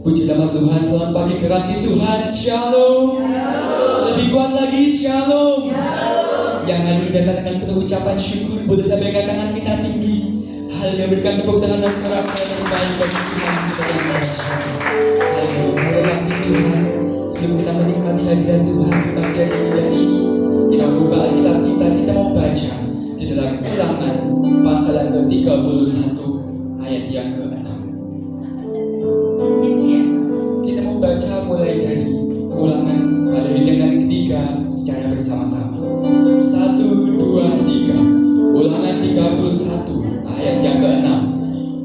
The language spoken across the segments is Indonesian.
Puji nama Tuhan, selamat pagi kekasih Tuhan, Shalom. Lebih kuat lagi, Shalom. Yang hadir datang dengan penuh ucapan syukur, boleh tampilkan tangan kita tinggi. Haleluya, berikan tepuk tangan dan sorak-sorai terbaik bagi Tuhan kita yang dahsyat. Haleluya, kasih Tuhan. Sebelum kita menikmati hadirat Tuhan di pagi hari indah ini, kita buka Alkitab kita mau baca di dalam Ulangan pasal yang ke-31 ayat yang ke-6. Kita mau baca mulai dari Ulangan pada hidangan ketiga secara bersama-sama. 1, 2, 3. Ulangan 31 ayat yang ke-6.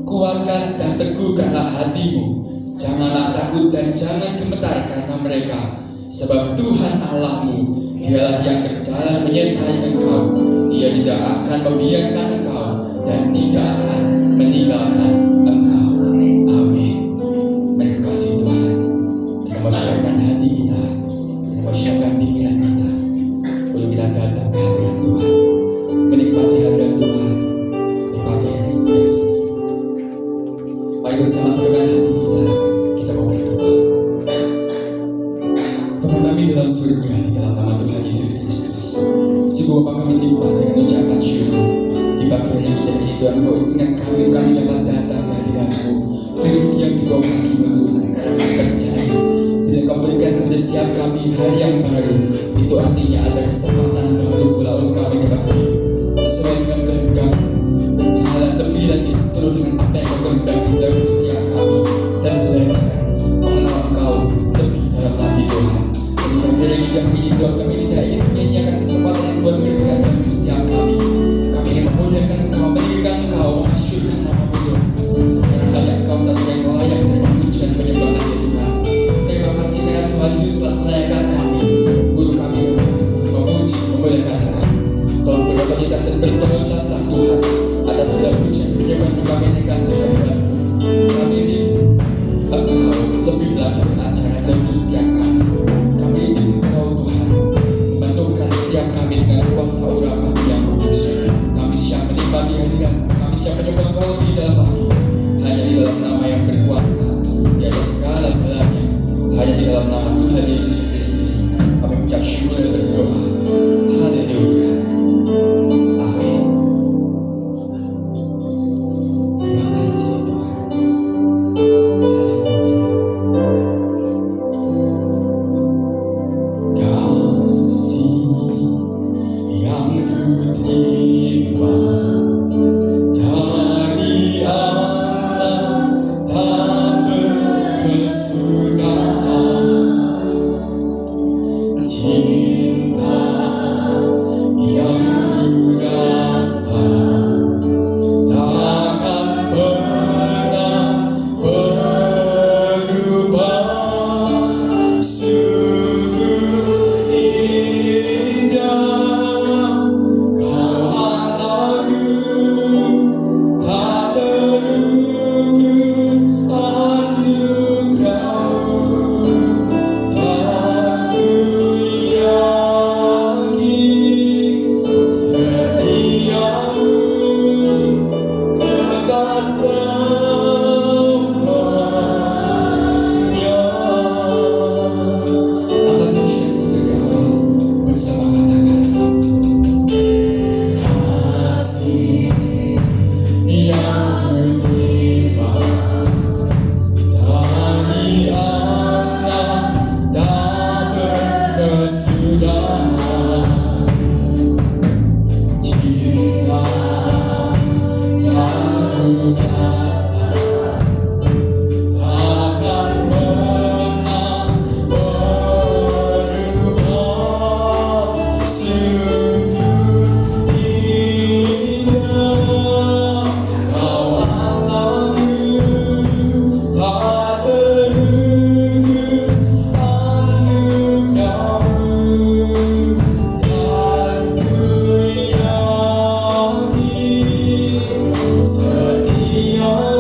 Kuatkan dan teguhkanlah hatimu, janganlah takut dan jangan gemetar karena mereka, sebab Tuhan Allahmu, Dialah yang berjalan menyertai engkau. Ia tidak akan membiarkan engkau dan tidak akan meninggalkan engkau. Amin. Mari kasih Tuhan, kita mau siapkan hati kita, kita mau siapkan pikiran kita, untuk kita datang ke hadirat Tuhan, menikmati hadirat Tuhan di pagi hari ini. Mari bersama satukan hati kita mau berdoa. Bapa kami dalam surga, di dalam nama Tuhan Yesus Kristus, sungguh Bapa kami limpah dengan ucapan syukur di pagi hari indah ini. Tuhan, Kau izinkan kami dapat datang ke hadirat-Mu, duduk diam di bawah kaki-Mu Tuhan, karena kami percaya bila Kau berikan kepada setiap kami hari yang baru, itu artinya ada kesempatan baru pula untuk kami dapat hidup sesuai dengan kehendak, berjalan lebih lagi seturut dengan apa yang Kau kehendaki dalam setiap kami, dan belajar mengenal Engkau lebih dalam lagi Tuhan. Jadi pada hidup ini Tuhan, kami tidak ingin menyanyiakan kesempatan yang Tuhan berikan dalam setiap kami. Kami ingin memuliakan Engkau, meninggikan Engkau, mengasyurkan nama-Mu Tuhan, karena hanya Engkau saja yang layak terima pujian penyembahan ya Tuhan. Terima kasih karena Tuhan Yesus telah melayakkan kami, guru kami memuji, memuliakan Engkau. Tolong berdoa kita bertobatlah Tuhan atas segala pujian penyembahan yang kami naikkan kehadirat-Mu. Kami rindu Engkau lebih lagi beracara dalam setiap kami. Kami rindu Engkau Tuhan, menuhkan setiap kami dengan kuasa urap-Mu yang kudus. Kami siap menikmati hadirat, kami siap menyembah Engkau lebih dalam lagi, hanya di dalam nama yang berkuasa di atas segala-galanya, hanya di dalam nama Tuhan Yesus Kristus. Kami mengucap syukur dan berdoa. Haleluya. Amin. Terima kasih Tuhan. Kasih yang kuterima dari Allah tak berkesudahan. Cinta yang kurasa takkan pernah berubah. Sungguh indah Kau Allahku, tak terukur anugerah-Mu. Tak kuyakin setiamu kekal selamanya. Angkat pujianmu dari awal bersama katakan, kasih yang kuterima dari Allah tak berkesudahan. Cinta yang kurasa takkan pernah berubah. Sungguh indah Kau Allahku, tak terukur anugerah-Mu. Tak kuyakin setia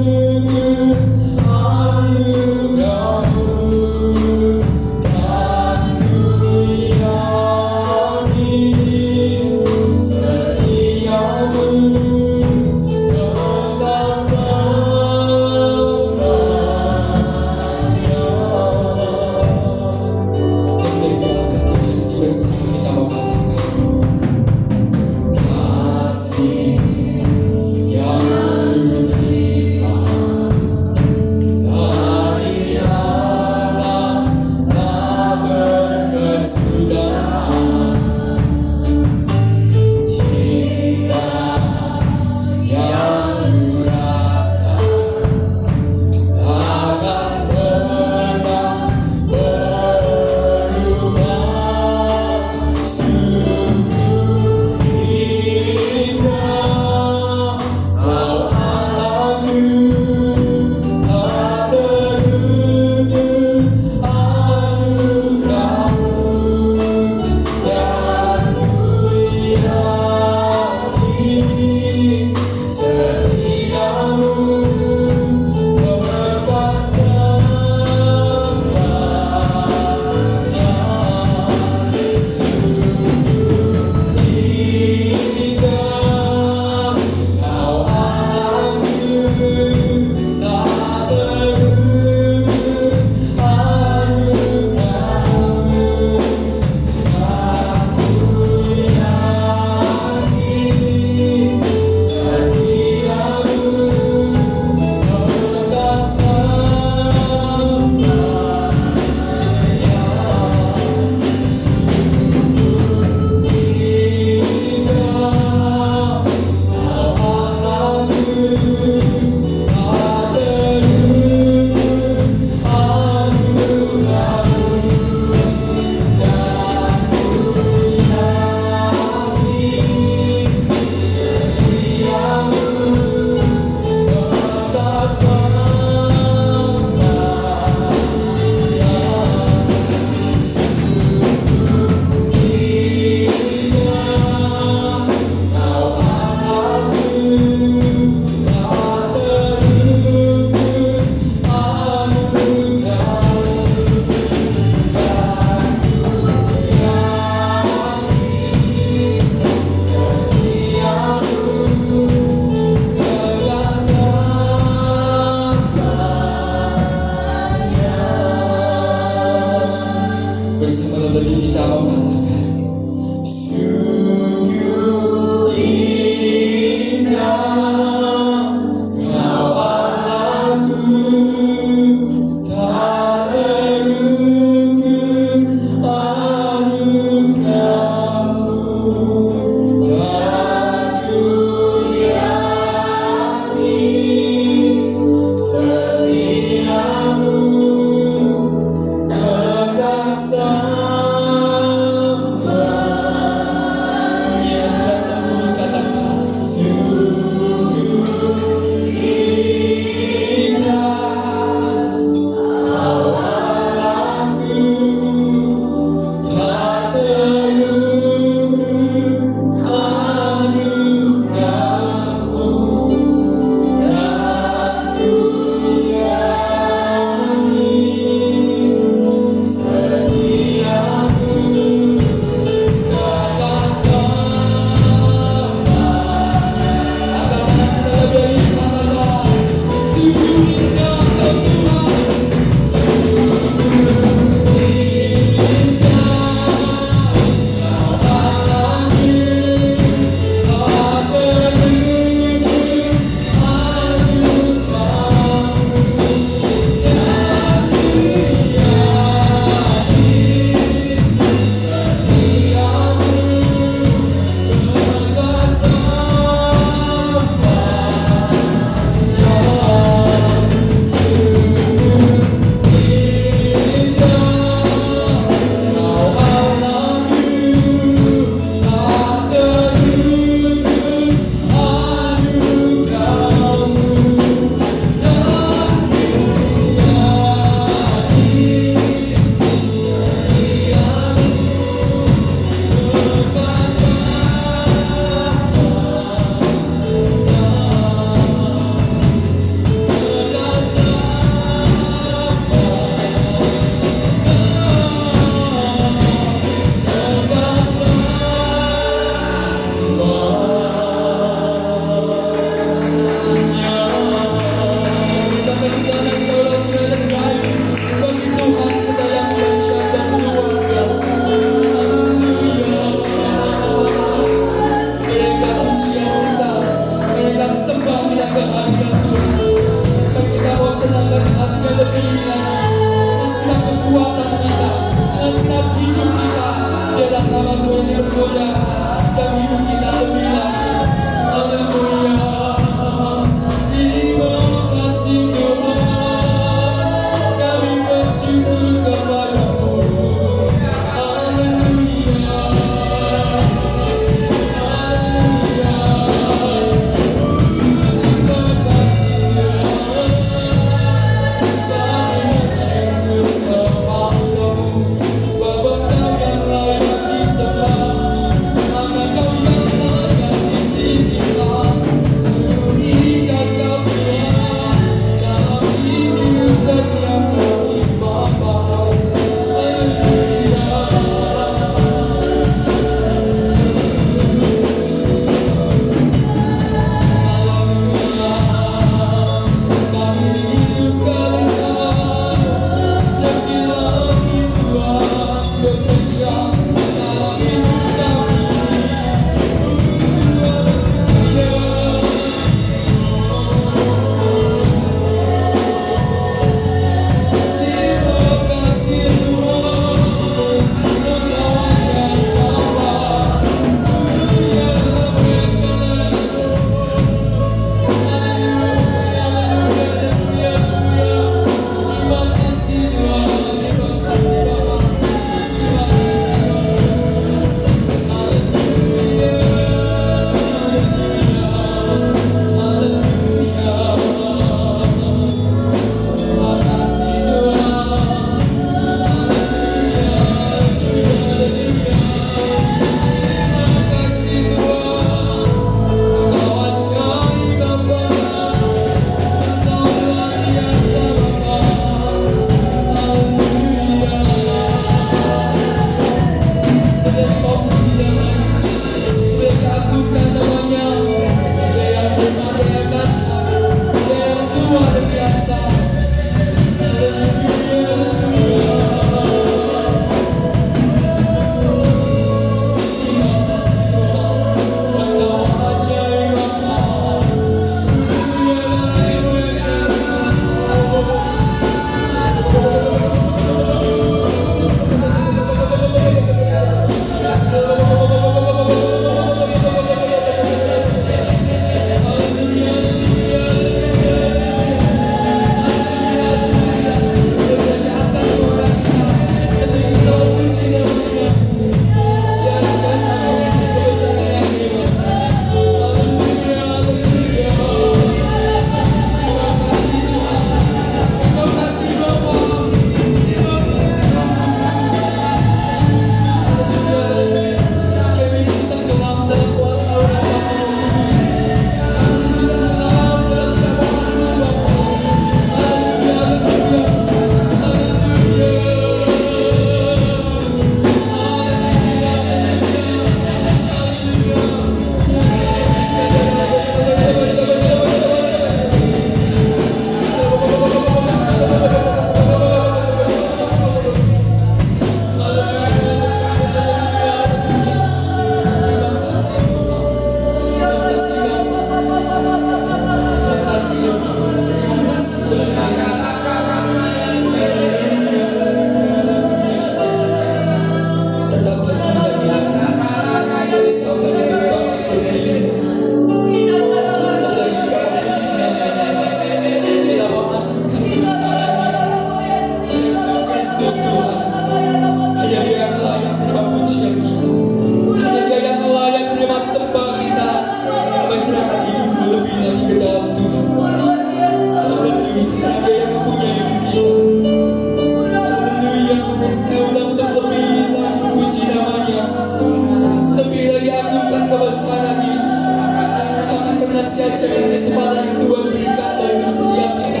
sia-siakan kesempatan yang Tuhan berikan bagi setiap kita.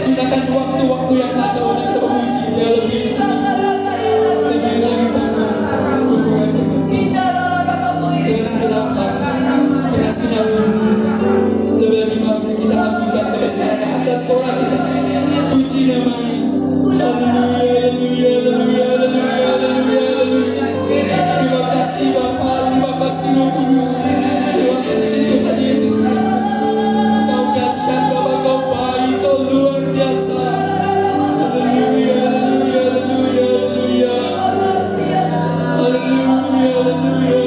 Gunakan waktu-waktu yang ada untuk kita memuji Dia lebih lagi Tuhan. Hubungan dengan Tuhan dengan segenap hati, dengan segenap hidup kita. Lebih lagi mari kita agungkan kebesaran atas suara kita. Puji nama-Nya. Haleluya, haleluya, haleluya, haleluya, haleluya. Terima kasih Bapa, terima kasih Roh Kudus. Terima kasih Tuhan Yesus Kristus. Kau dahsyat Bapa, Kau baik, Kau luar biasa. Haleluya, haleluya, haleluya, haleluya. Haleluya, haleluya.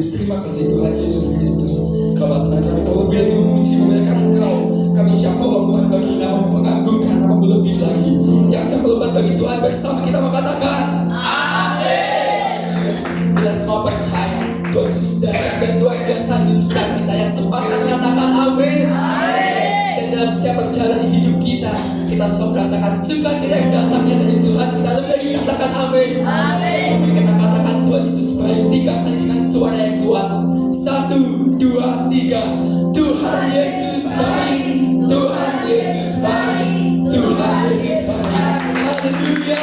Terima kasih Tuhan Yesus Kristus. Bapa, setelah kami mau lebih lagi memuji memuliakan Engkau, kami siapa lembat bagi nama mengagungkan nama lebih lagi. Yang siapa lembat bagi Tuhan bersama kita mengatakan Amin. Kita semua percaya Tuhan Yesus datang dan luar biasa di kita yang sepakat katakan Amin. setiap perjalanan hidup kita, kita selalu merasakan sukacita yang datangnya dari Tuhan. Kita lebih lagi katakan amin. Amin. Kita katakan Tuhan Yesus baik 3 kali dengan suara yang kuat. 1, 2, 3. Tuhan Yesus baik. Tuhan Yesus baik. Tuhan Yesus baik. Haleluya.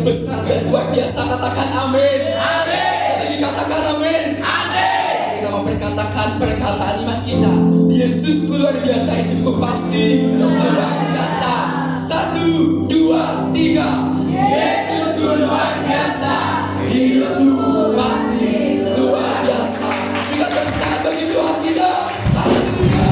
besar dan luar biasa. Katakan amin. Amin. Jadi katakan amin. Amin. Kita memperkatakan perkataan iman kita. Yesus luar biasa, hidupku pasti luar biasa. 1, 2, 3. Yesus luar biasa, hidupku pasti luar biasa. Kita berkata bagi Tuhan kita. Haleluya.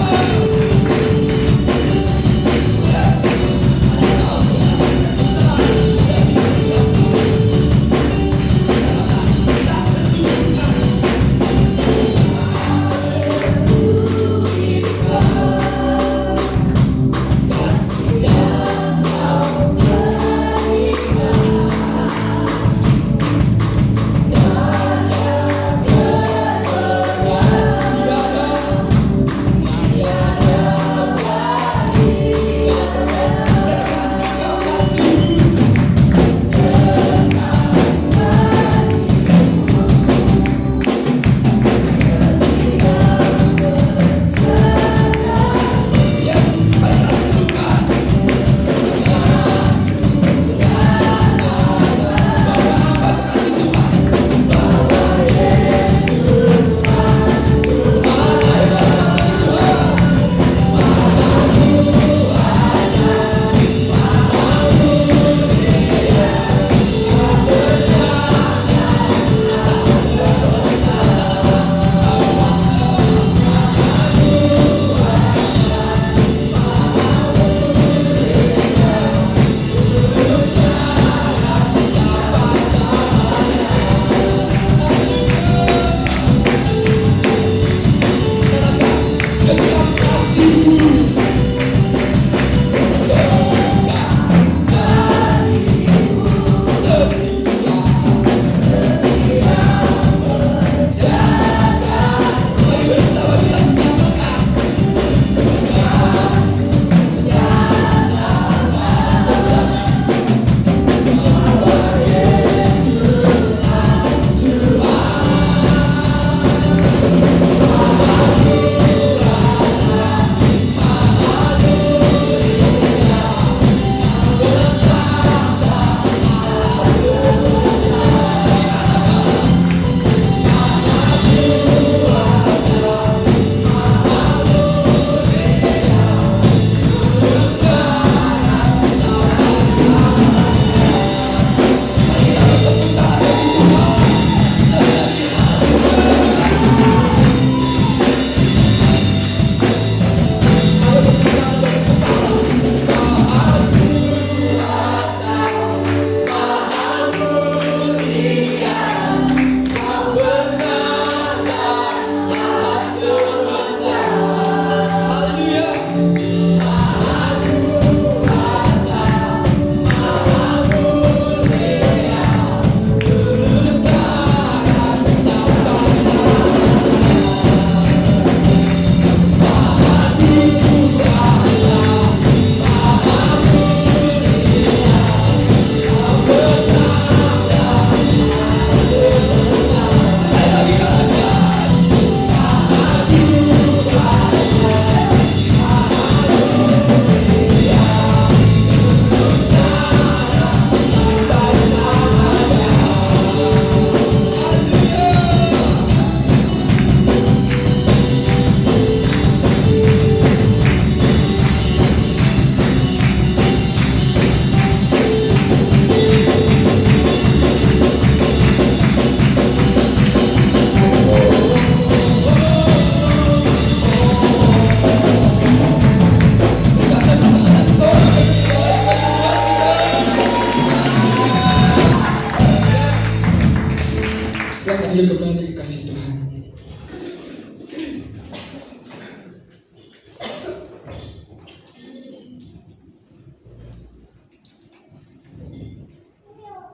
Silakan lanjut kembali ke kasih Tuhan.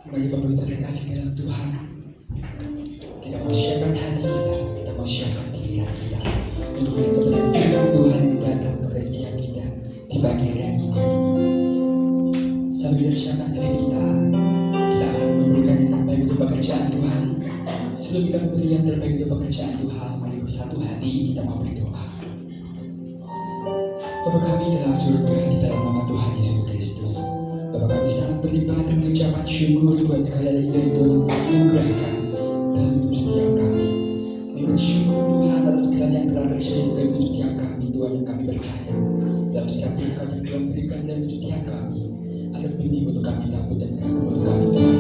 Bagi pemirsa terkasih dalam Tuhan, kita mau siapkan hati kita mau siapkan pikiran kita untuk mendengar firman Tuhan yang datang kepada setiap kita di pagi hari yang indah ini. Sambil kita siapkan hati kita akan memberikan yang terbaik untuk pekerjaan Tuhan. Sebelum kita memberi yang terbaik untuk pekerjaan Tuhan, mari bersatu hati kita mau berdoa. Bapa kami dalam surga, di dalam nama Tuhan Yesus Kristus, Bapa kami sangat berlimpah dan mengucapkan syukur buat segala yang Tuhan anugerahkan dalam hidup setiap kami. Kami bersyukur Tuhan atas segala yang telah terjadi dalam hidup setiap kami, Tuhan, yang kami percaya dalam setiap berkat yang Tuhan berikan dalam hidup setiap kami. Ada benih untuk kami tabur dan kami untuk kami Tuhan.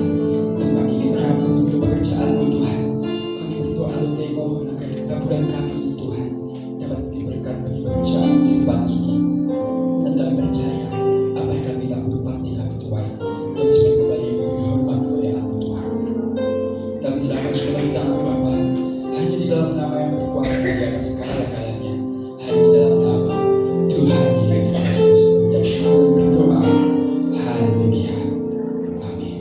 Dan kami ingin menabur untuk pekerjaan-Mu Tuhan. Kami berdoa dan mohon agar taburan kami ini Tuhan dapat diberikan bagi pekerjaan di tempat ini. Dan kami percaya apa yang kami tabur pasti kami tuai dan semakin kembali yang diberi hormat kemuliaan Tuhan. Kami serahkan segala tangan Bapa hanya di dalam nama yang berkuasa di atas segala-galanya, hanya di dalam nama Tuhan Yesus Kristus. Mengucap syukur berdoa. Haleluya. Amin.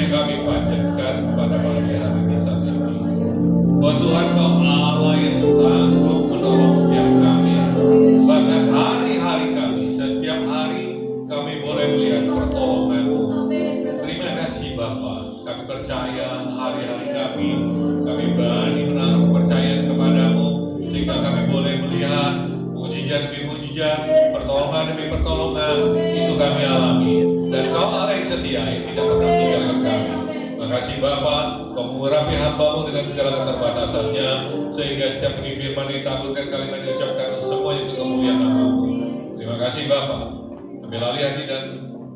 kami panjatkan pada pagi hari ini saat ini. Oh Tuhan, Kau Allah yang sanggup menolong setiap kami. Bahkan hari-hari kami, setiap hari kami boleh melihat pertolongan-Mu. Terima kasih Bapa. Kami percaya hari-hari kami berani menaruh kepercayaan kepadamu, sehingga kami boleh melihat mujizat demi mujizat, pertolongan demi pertolongan, itu kami alami. Dan Kau Allah yang setia, yang tidak pernah tinggalkan kami. Makasih Bapa, Kau mengurapi hamba-Mu dengan segala keterbatasannya, sehingga setiap benih firman ditaburkan, kalimat diucapkan, semuanya untuk kemuliaan nama-Mu. Terima kasih Bapa. Ambil alih hati dan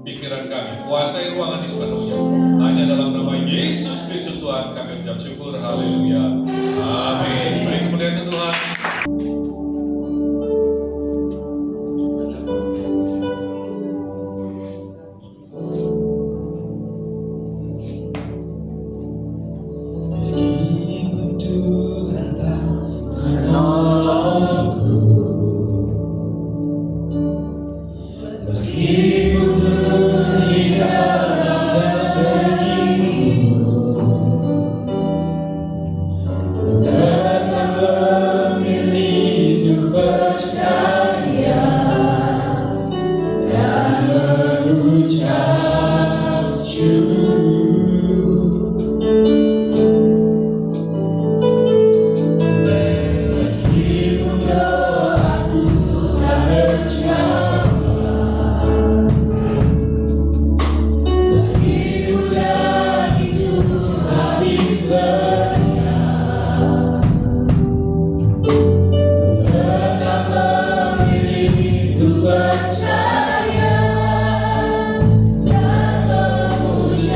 pikiran kami, kuasai ruangan ini sepenuhnya. Hanya dalam nama Yesus Kristus Tuhan kami ucap syukur. Haleluya. Amin. Beri kemuliaan Tuhan. Meskipun Tuhan tak menolongku, meskipun berlihat dan begitu, ku tetap memilih untuk percaya dan mengucap syukur. Meskipun doaku tak terjawab, meskipun hatiku habis berniat, ku tetap memilih untuk percaya dan mengucap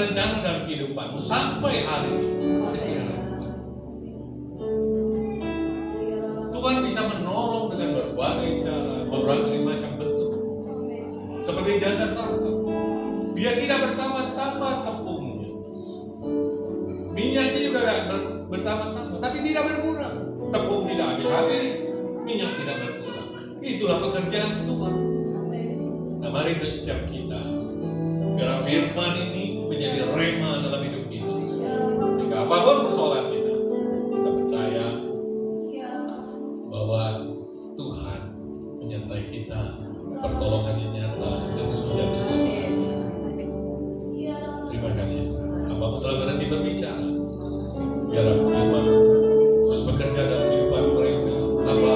rencana dalam kehidupanmu sampai hari ini. Tuhan bisa menolong dengan berbagai cara, berbagai macam bentuk. Seperti janda Sarepta, dia tidak bertambah-tambah tepungnya, minyaknya juga bertambah-tambah, tapi tidak berkurang. Tepung tidak habis-habis, minyak tidak berkurang. Itulah pekerjaan Tuhan. Nah, mari itu setiap kita, biar firman ini menjadi rema dalam hidup kita. Sehingga apapun persoalan kita percaya bahwa Tuhan menyertai kita, pertolongannya nyata dan mujizatnya selalu ada. Terima kasih Tuhan. Hamba-Mu telah berhenti berbicara. Biar firman terus bekerja dalam kehidupan mereka, hamba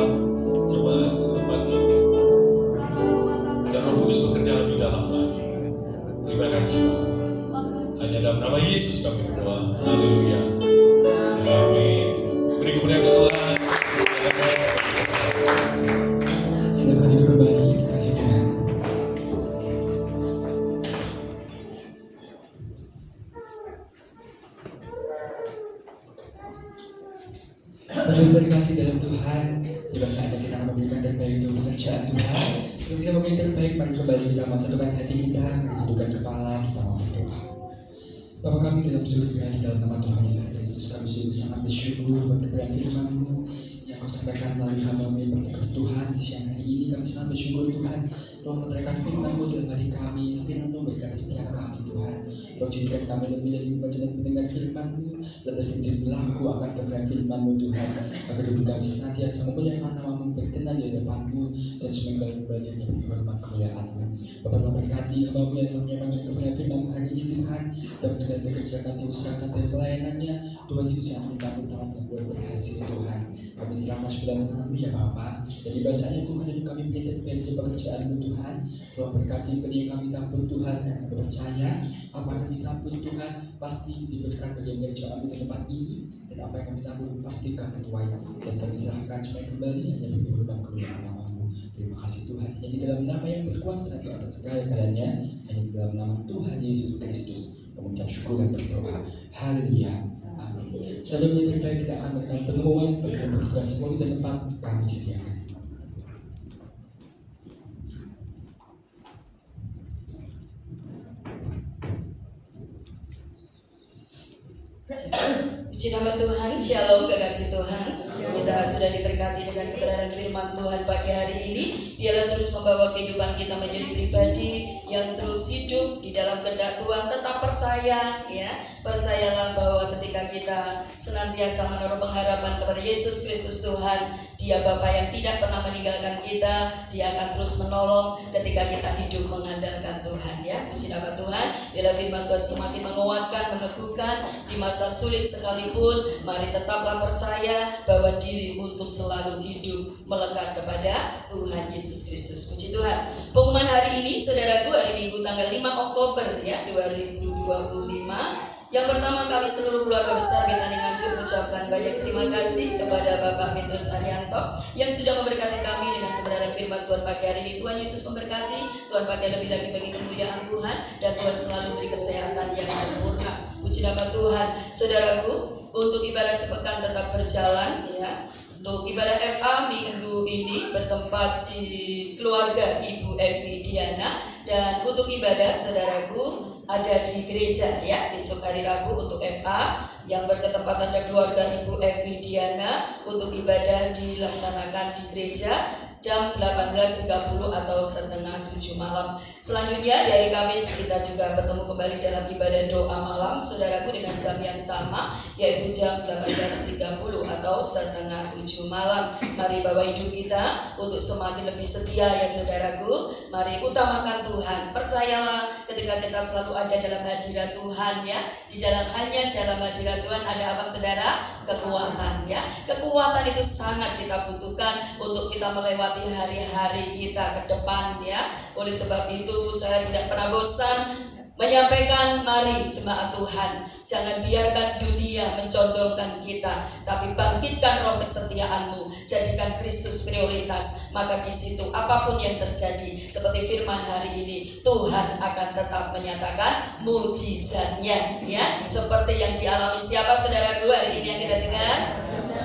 jemaat tempat ini. Dan Roh Kudus bekerja lebih dalam lagi. Terima kasih Pak. Hanya dalam nama Yesus kami berdoa. Haleluya. Amin. Beri kemuliaan Tuhan. Silakan duduk kembali, kasih Tuhan. Berdasar kasih dalam Tuhan, tiba saatnya kita akan memberikan terbaik untuk pekerjaan Tuhan. Sebelum kita memberi terbaik, mari kembali kita masukkan hati kita, mari tundukkan kepala, kita mau berdoa. Bapa kami dalam surga, di dalam nama Tuhan Yesus Kristus, kami sungguh sangat bersyukur buat kebenaran firman-Mu yang Kau sampaikan melalui hamba-Mu yang bertugas Tuhan di siang hari ini. Kami sangat bersyukur Tuhan, Tuhan menerangkan firman-Mu dalam hati kami, firman-Mu berkata setiap kami Tuhan. Kau jadikan kami lebih dari membaca dan mendengar firman-Mu, dan berkecil berlaku akan kebenaran firman-Mu Tuhan, agar hidup kami senantiasa memuliakan nama-Mu, berkenan di hadapan-Mu, dan semoga kembali hanya berhormat kemuliaan-Mu. Bapa telah berkati hamba-Mu yang telah menyampaikan kebenaran firman-Mu hari ini Tuhan, dan segala dikerjakan, diusahakan, dan pelayanannya Tuhan Yesus yang kami tangan dan buat berhasil Tuhan. Kami serahkan dalam tangan-Mu ya Bapa. Dari bahasanya Tuhan, dan kami beri terbaik dari pekerjaan-Mu Tuhan. Tuhan berkati beri yang kami tabur Tuhan, karena kami percaya apa yang kami tabur Tuhan pasti diberikan bagi yang mengerjakan kami di tempat ini, dan apa yang kami tabur pasti kami tuai, dan kami serahkan semua kembali hanya berhormat kemuliaan nama-Mu. Terima kasih Tuhan, hanya di dalam nama yang berkuasa di atas segala galanya, hanya di dalam nama Tuhan Yesus Kristus mengucap syukur dan berdoa. Haleluya. Amin. Sebelum yang terbaik, kita akan memberikan pengumuman bagi yang bertugas semua di tempat kami sediakan. Puji nama Tuhan, shalom kekasih Tuhan. Kita sudah diberkati dengan kebenaran firman Tuhan pagi hari ini. Biarlah terus membawa kehidupan kita menjadi pribadi yang terus hidup di dalam kehendak Tuhan. Tetap percaya, ya. Percayalah bahwa ketika kita senantiasa menaruh pengharapan kepada Yesus Kristus Tuhan, Dia Bapa yang tidak pernah meninggalkan kita, Dia akan terus menolong ketika kita hidup mengandalkan Tuhan, ya. Puji nama Tuhan. Biarlah firman Tuhan semakin menguatkan, meneguhkan di masa sulit sekalipun. Mari tetaplah percaya bahwa diri untuk selalu hidup melekat kepada Tuhan Yesus Kristus. Puji Tuhan. Pengumuman hari ini, saudaraku, hari Minggu tanggal 5 Oktober ya 2025. Yang pertama, kami seluruh keluarga besar Betani Nganjuk mengucapkan banyak terima kasih kepada Bapak Petrus Arianto yang sudah memberkati kami dengan kebenaran firman Tuhan pagi hari ini. Tuhan Yesus memberkati, Tuhan pakai lebih lagi bagi kemuliaan Tuhan, dan Tuhan selalu beri kesehatan yang sempurna. Puji nama Tuhan. Saudaraku, untuk ibadah sepekan tetap berjalan, ya. Untuk ibadah FA minggu ini bertempat di keluarga Ibu Evi Diana, dan untuk ibadah saudaraku ada di gereja, ya. Besok hari Rabu untuk FA yang berketempatan di keluarga Ibu Evi Diana, untuk ibadah dilaksanakan di gereja jam 18.30 atau setengah 7 malam. Selanjutnya dari Kamis kita juga bertemu kembali dalam ibadah doa malam saudaraku dengan jam yang sama, yaitu jam 18.30 atau setengah 7 malam. Mari bawa hidup kita untuk semakin lebih setia, ya saudaraku. Mari utamakan Tuhan. Percayalah ketika kita selalu ada dalam hadirat Tuhan, ya. Di dalam hanya dalam hadirat Tuhan ada apa saudara? Kekuatan, ya. Kekuatan itu sangat kita butuhkan untuk kita melewati hari-hari kita ke depan, ya. Oleh sebab itu saya tidak pernah bosan menyampaikan, mari jemaat Tuhan, jangan biarkan dunia mencondongkan kita, tapi bangkitkan roh kesetiaan-Mu. Jadikan Kristus prioritas, maka di situ apapun yang terjadi, seperti firman hari ini, Tuhan akan tetap menyatakan mujizatnya, ya. Seperti yang dialami siapa saudaraku hari ini yang kita dengar?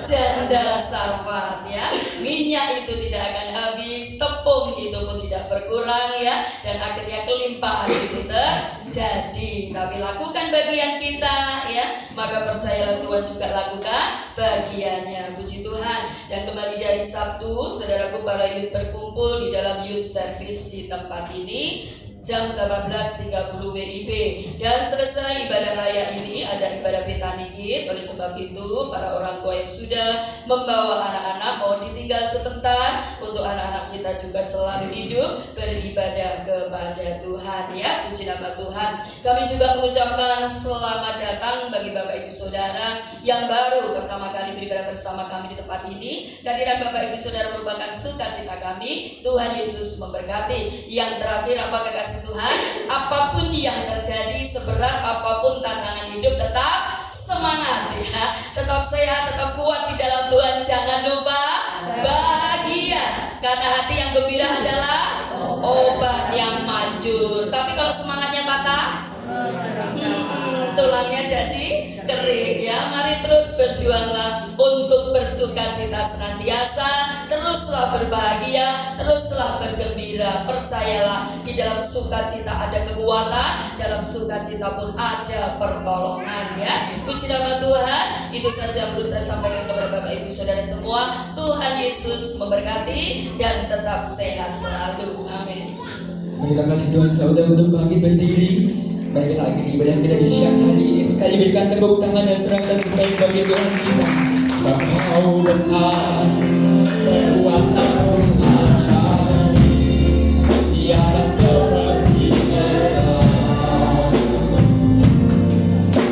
Janda Sarfat, ya. Minyak itu tidak akan habis, tepung itu pun tidak berkurang, ya. Dan akhirnya kelimpahan itu terjadi. Tapi lakukan bagian kita, ya. Maka percayalah Tuhan juga lakukan bagiannya. Puji Tuhan. Dan kembali dari Sabtu, saudaraku, para youth berkumpul di dalam youth service di tempat ini jam 18.30 WIB, dan selesai ibadah raya ini ada ibadah Betanigit. Oleh sebab itu para orang tua yang sudah membawa anak-anak mohon ditinggal sebentar untuk anak-anak kita juga selalu hidup beribadah kepada Tuhan, ya. Puji nama Tuhan. Kami juga mengucapkan selamat datang bagi Bapak Ibu Saudara yang baru pertama kali beribadah bersama kami di tempat ini. Kehadiran Bapak Ibu Saudara merupakan sukacita kami. Tuhan Yesus memberkati. Yang terakhir, apa kekasih Tuhan, apapun yang terjadi, seberat apapun tantangan hidup, tetap semangat, ya. Tetap sehat, tetap kuat di dalam Tuhan. Jangan lupa bahagia, karena hati yang gembira adalah obat yang manjur. Tapi kalau semangatnya patah, tulangnya jadi kering, ya. Mari terus berjuanglah untuk bersukacita senantiasa. Teruslah berbahagia, teruslah bergembira. Percayalah, di dalam sukacita ada kekuatan, dalam sukacita pun ada pertolongan, ya. Puji nama Tuhan. Itu saja yang perlu saya sampaikan kepada Bapak Ibu Saudara semua. Tuhan Yesus memberkati dan tetap sehat selalu. Amin. Kita kasih Tuhan saudara untuk bangkit berdiri. Mari kita akhiri ibadah kita di siang hari ini. Sekali berikan tepuk tangan dan serahkan terbaik bagi Tuhan kita. Sebab Kau besar, kekuatan ajaib, tiada seperti Engkau,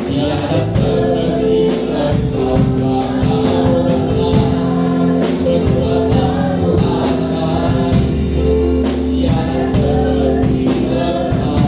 tiada seperti Engkau. Sebab Kau besar, kekuatan ajaib, tiada seperti Engkau.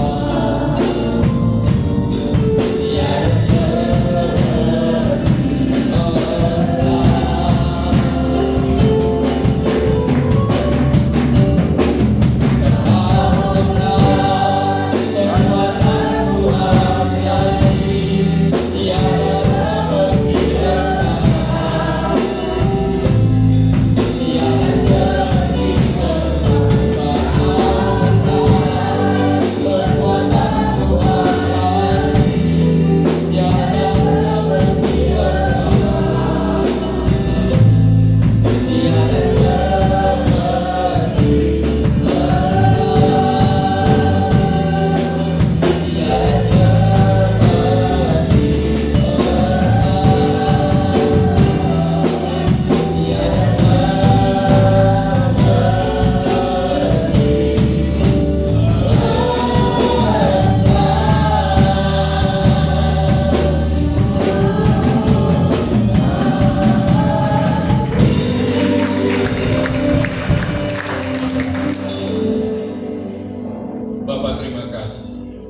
Bapak, terima kasih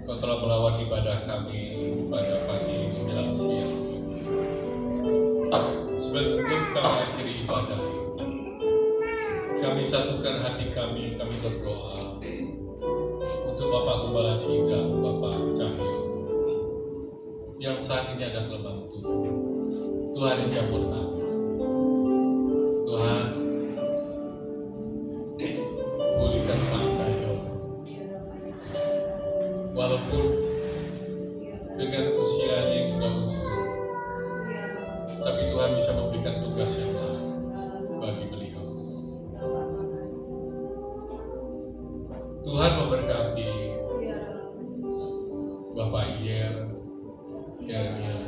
Kau telah melawat ibadah kami pada pagi menjelang siang. Sebelum kami akhiri ibadah ini, kami satukan hati kami berdoa untuk Bapak Gembala Sidang, Bapak Cahyo, yang saat ini ada kelemahan tubuh. Tuhan yang campur tangan. Tuhan, pulihkan Pak Cahyo. Walaupun dengan usianya yang sudah usul, tapi Tuhan bisa memberikan tugas yang lain bagi beliau. Tuhan memberkati Bapak Iyer, Ernia,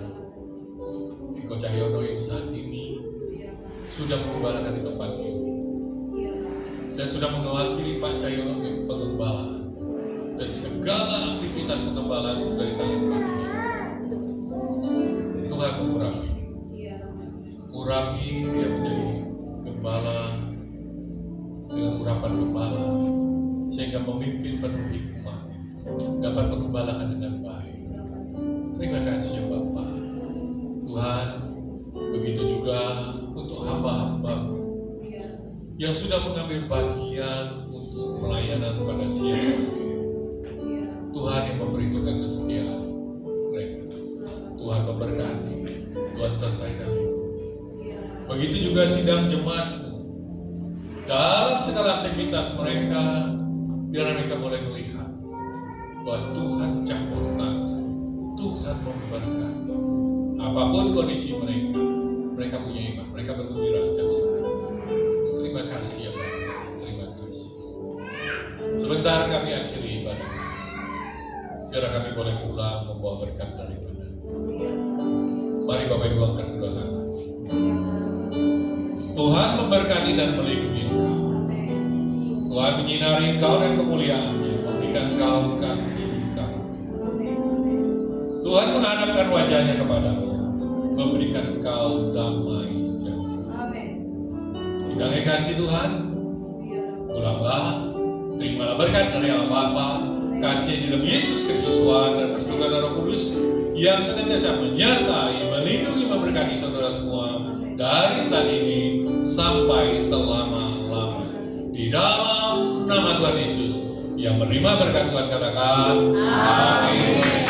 Eko Cahyono yang saat ini sudah mengembalakan di tempat ini dan sudah mewakili Pak Cahyono di pengembalaan. Dan segala aktivitas pengembalaan sudah di tangan Pak Iyer. Tuhan kurangi dia menjadi gembala dengan urapan gembala, sehingga memimpin penuh hikmah, dapat mengembalakan dengan baik. Terima kasih ya Bapak. Tuhan, begitu juga juga untuk hamba-hamba yang sudah mengambil bagian untuk pelayanan pada siang hari. Tuhan yang memberitakan kesetiaan mereka. Tuhan memberkati, Tuhan sertai dan lindungi. Begitu juga sidang jemaatmu. Dalam segala aktivitas mereka, biar mereka boleh melihat bahwa Tuhan campur tangan, Tuhan memberkati. Apapun kondisi mereka, mereka punya iman, mereka bergembira setiap saat. Terima kasih ya Bapak, terima kasih. Sebentar kami akhiri ibadah. Biar kami boleh pulang membawa berkat daripada. Mari Bapak Ibu angkat kedua tangan. Tuhan memberkati dan melindungi engkau. Tuhan menyinari engkau dan kemuliaannya, memberikan engkau kasih karunia. Tuhan menghadapkan wajahnya kepadamu, memberikan engkau damai sejahtera. Sidang yang kasih Tuhan, pulanglah, terimalah berkat dari Allah Bapa, kasih di dalam Yesus Kristus Tuhan dan persekutuan Roh Kudus yang senantiasa menyertai, melindungi, memberkati saudara semua dari saat ini sampai selama-lamanya. Di dalam nama Tuhan Yesus yang menerima berkat Tuhan katakan amin.